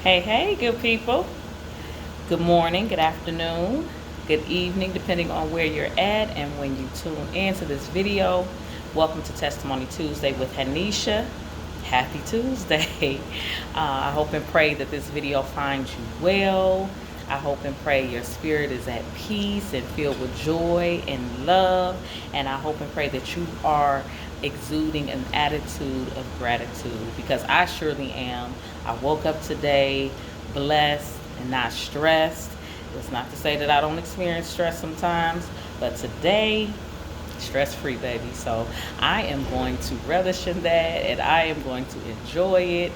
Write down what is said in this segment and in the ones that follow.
Hey, hey, good people. Good morning, good afternoon, good evening, depending on where you're at and when you tune into this video. Welcome to Testimony Tuesday with Hanisha. Happy Tuesday. I hope and pray that this video finds you well. I hope and pray your spirit is at peace and filled with joy and love. And I hope and pray that you are exuding an attitude of gratitude, because I surely am. I woke up today blessed and not stressed. It's not to say that I don't experience stress sometimes, but today, stress-free, baby. So I am going to relish in that, and I am going to enjoy it,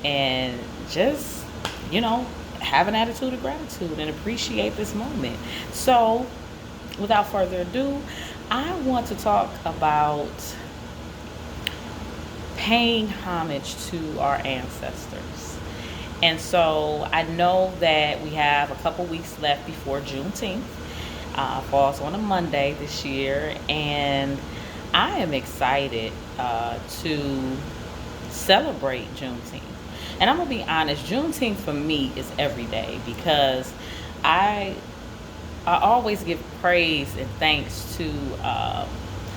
and just, have an attitude of gratitude and appreciate this moment. So without further ado, I want to talk about paying homage to our ancestors. And so I know that we have a couple weeks left before Juneteenth. Falls on a Monday this year, and I am excited to celebrate Juneteenth. And I'm gonna be honest, Juneteenth for me is every day, because I always give praise and thanks to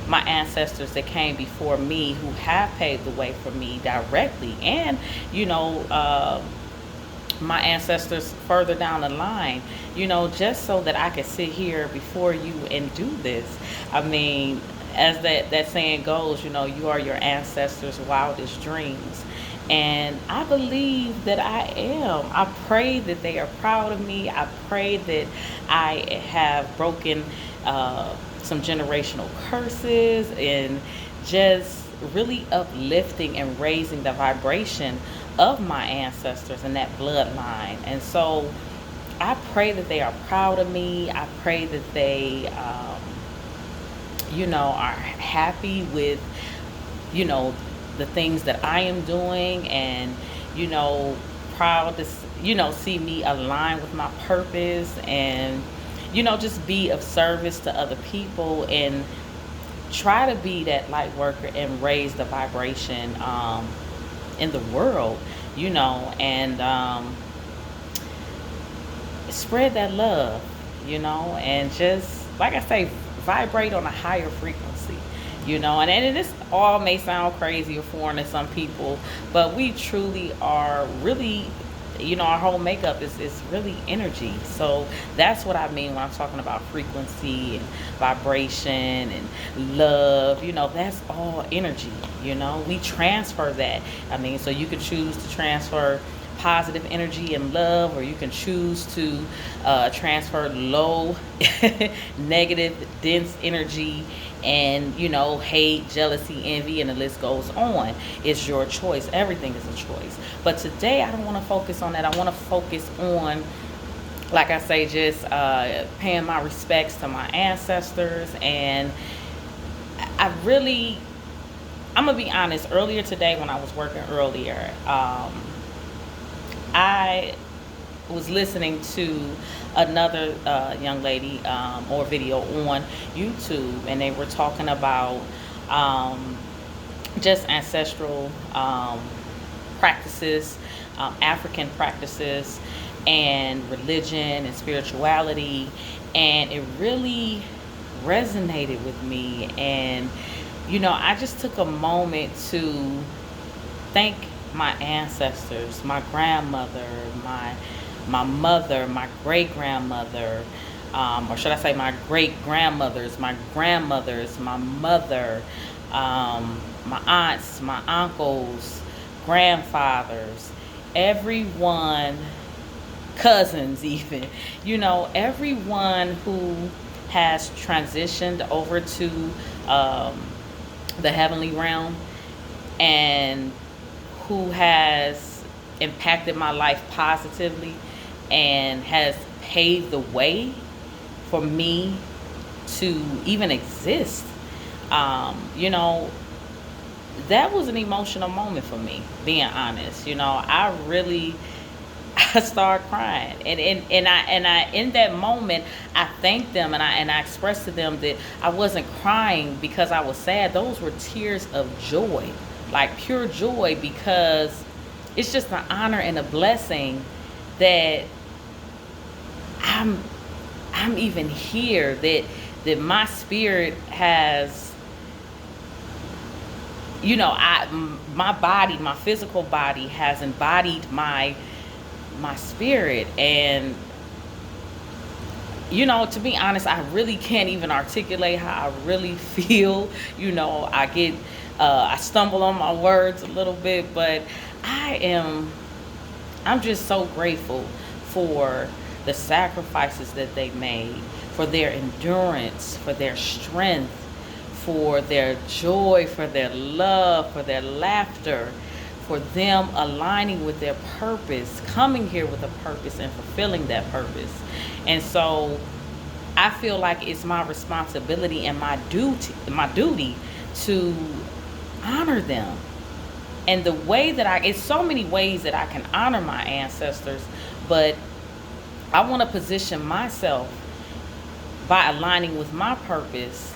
my ancestors that came before me, who have paved the way for me directly, and my ancestors further down the line, just so that I could sit here before you and do this. I mean, as that saying goes, you are your ancestors' wildest dreams. And I believe that I am. I pray that they are proud of me. I pray that I have broken some generational curses, and just really uplifting and raising the vibration of my ancestors and that bloodline. And so I pray that they are proud of me. I pray that they, are happy with, the things that I am doing, and, proud to, see me align with my purpose, and, just be of service to other people, and try to be that light worker and raise the vibration in the world, and spread that love, and just, like I say, vibrate on a higher frequency, and this all may sound crazy or foreign to some people, but we truly are really, our whole makeup is really energy. So that's what I mean when I'm talking about frequency and vibration and love. That's all energy. We transfer that. I mean, so you can choose to transfer positive energy and love, or you can choose to transfer low negative dense energy and hate, jealousy, envy, and the list goes on. It's your choice. Everything is a choice. But today I don't want to focus on that. I want to focus on, like I say, just paying my respects to my ancestors. And I'm gonna be honest, earlier today when I was working earlier, I was listening to another young lady or video on YouTube, and they were talking about just ancestral practices, African practices, and religion and spirituality, and it really resonated with me. And I just took a moment to thank my ancestors, my grandmother, my mother, my great-grandmother, or should I say my great-grandmothers, my grandmothers, my mother, my aunts, my uncles, grandfathers, everyone, cousins even, everyone who has transitioned over to the heavenly realm, and who has impacted my life positively and has paved the way for me to even exist. That was an emotional moment for me, being honest. I started crying, and I in that moment I thanked them, and I expressed to them that I wasn't crying because I was sad. Those were tears of joy, like pure joy, because it's just an honor and a blessing that I'm I'm even here, that my spirit has, my body, my physical body has embodied my spirit. And to be honest, I really can't even articulate how I really feel. I stumble on my words a little bit, but I'm just so grateful for the sacrifices that they made, for their endurance, for their strength, for their joy, for their love, for their laughter, for them aligning with their purpose, coming here with a purpose and fulfilling that purpose. And so I feel like it's my responsibility and my duty to honor them. And the way that it's so many ways that I can honor my ancestors, but I want to position myself by aligning with my purpose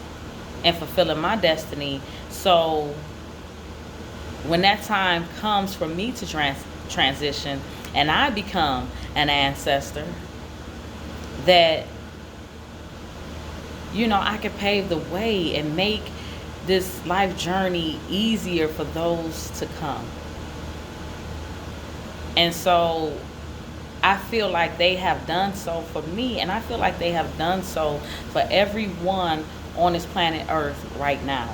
and fulfilling my destiny. So when that time comes for me to transition and I become an ancestor, that I can pave the way and make this life journey easier for those to come. And so I feel like they have done so for me, and I feel like they have done so for everyone on this planet Earth right now.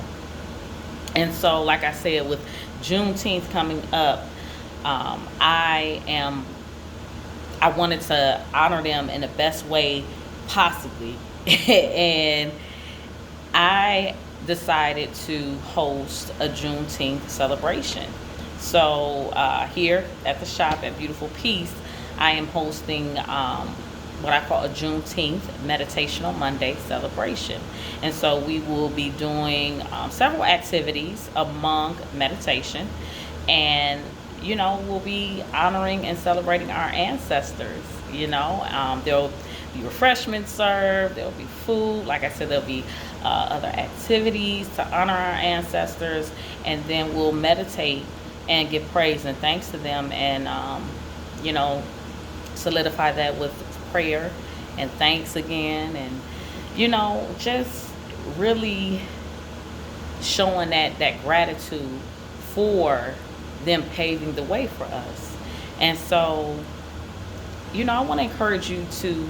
And so, like I said, with Juneteenth coming up, I wanted to honor them in the best way possibly. And I decided to host a Juneteenth celebration. So here at the shop at Beautiful Peace, I am hosting what I call a Juneteenth Meditational Monday celebration. And so we will be doing several activities among meditation. And, we'll be honoring and celebrating our ancestors. There'll be refreshments served, there'll be food. Like I said, there'll be other activities to honor our ancestors. And then we'll meditate and give praise and thanks to them, and, solidify that with prayer and thanks again. And, just really showing that gratitude for them paving the way for us. And so, I want to encourage you to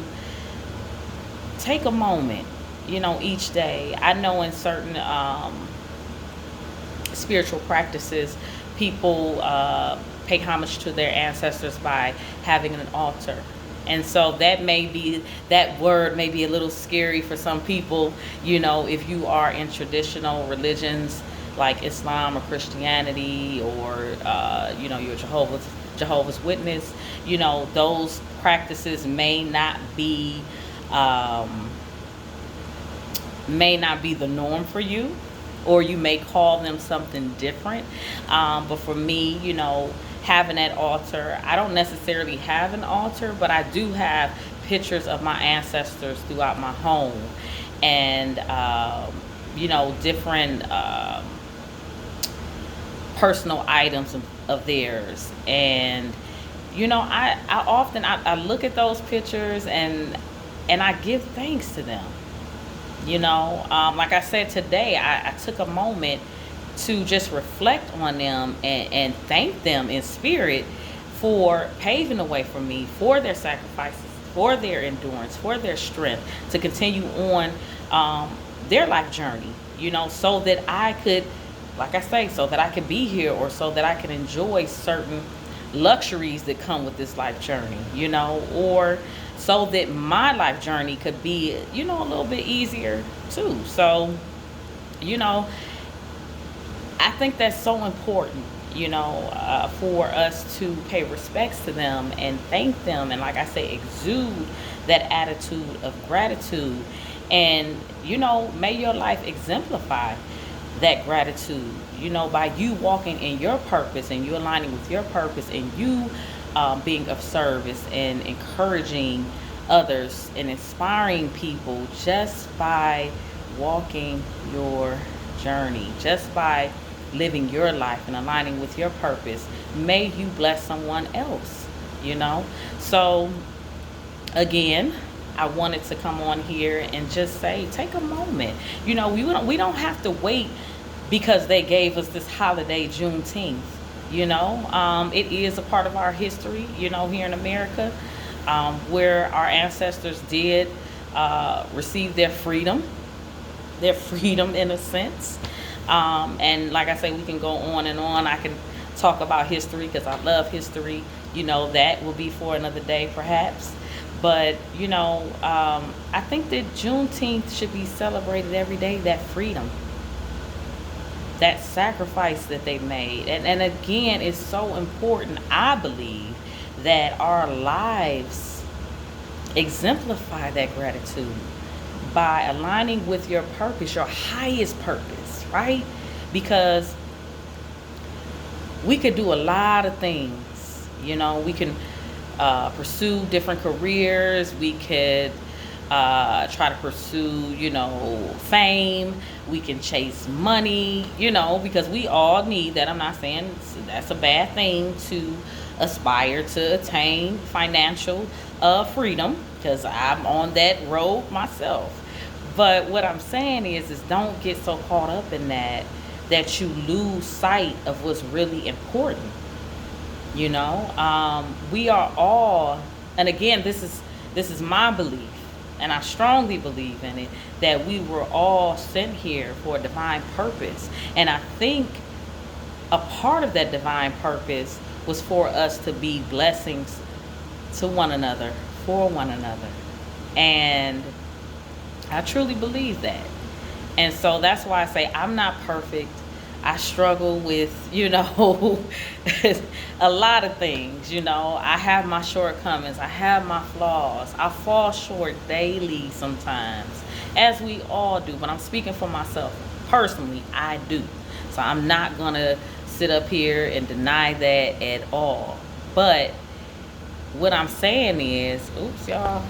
take a moment, each day. I know in certain spiritual practices, people pay homage to their ancestors by having an altar. And so that word may be a little scary for some people, if you are in traditional religions like Islam or Christianity, or you're Jehovah's Witness. Those practices may not be the norm for you, or you may call them something different. But for me, having that altar, I don't necessarily have an altar, but I do have pictures of my ancestors throughout my home, and different personal items of theirs. And I often look at those pictures and I give thanks to them. Like I said today, I took a moment to just reflect on them and thank them in spirit for paving the way for me, for their sacrifices, for their endurance, for their strength to continue on their life journey, so that I could, like I say, so that I could be here, or so that I can enjoy certain luxuries that come with this life journey, or so that my life journey could be, a little bit easier too. So, I think that's so important, for us to pay respects to them and thank them. And like I say, exude that attitude of gratitude. And, may your life exemplify that gratitude, by you walking in your purpose and you aligning with your purpose, and you being of service and encouraging others and inspiring people just by walking your journey, just by living your life and aligning with your purpose. May you bless someone else you know? So, again, I wanted to come on here and just say, take a moment. You know, we don't have to wait because they gave us this holiday, Juneteenth. You know, it is a part of our history, you know, here in America, where our ancestors did receive their freedom in a sense. And like I say, we can go on and on. I can talk about history because I love history. You know, that will be for another day perhaps. But, you know, I think that Juneteenth should be celebrated every day, that freedom, that sacrifice that they made. And again, it's so important, I believe, that our lives exemplify that gratitude by aligning with your purpose, your highest purpose, right? Because we could do a lot of things. You know, we can pursue different careers. We could try to pursue, you know, fame. We can chase money, you know, because we all need that. I'm not saying that's a bad thing to aspire to attain financial freedom, because I'm on that road myself. But what I'm saying is don't get so caught up in that you lose sight of what's really important. You know, we are all, and again, this is my belief, and I strongly believe in it, that we were all sent here for a divine purpose. And I think a part of that divine purpose was for us to be blessings to one another, for one another. And I truly believe that. And so that's why I say I'm not perfect. I struggle with, you know, a lot of things. You know, I have my shortcomings. I have my flaws. I fall short daily sometimes, as we all do. But I'm speaking for myself. Personally, I do. So I'm not going to sit up here and deny that at all. But what I'm saying is, oops, y'all,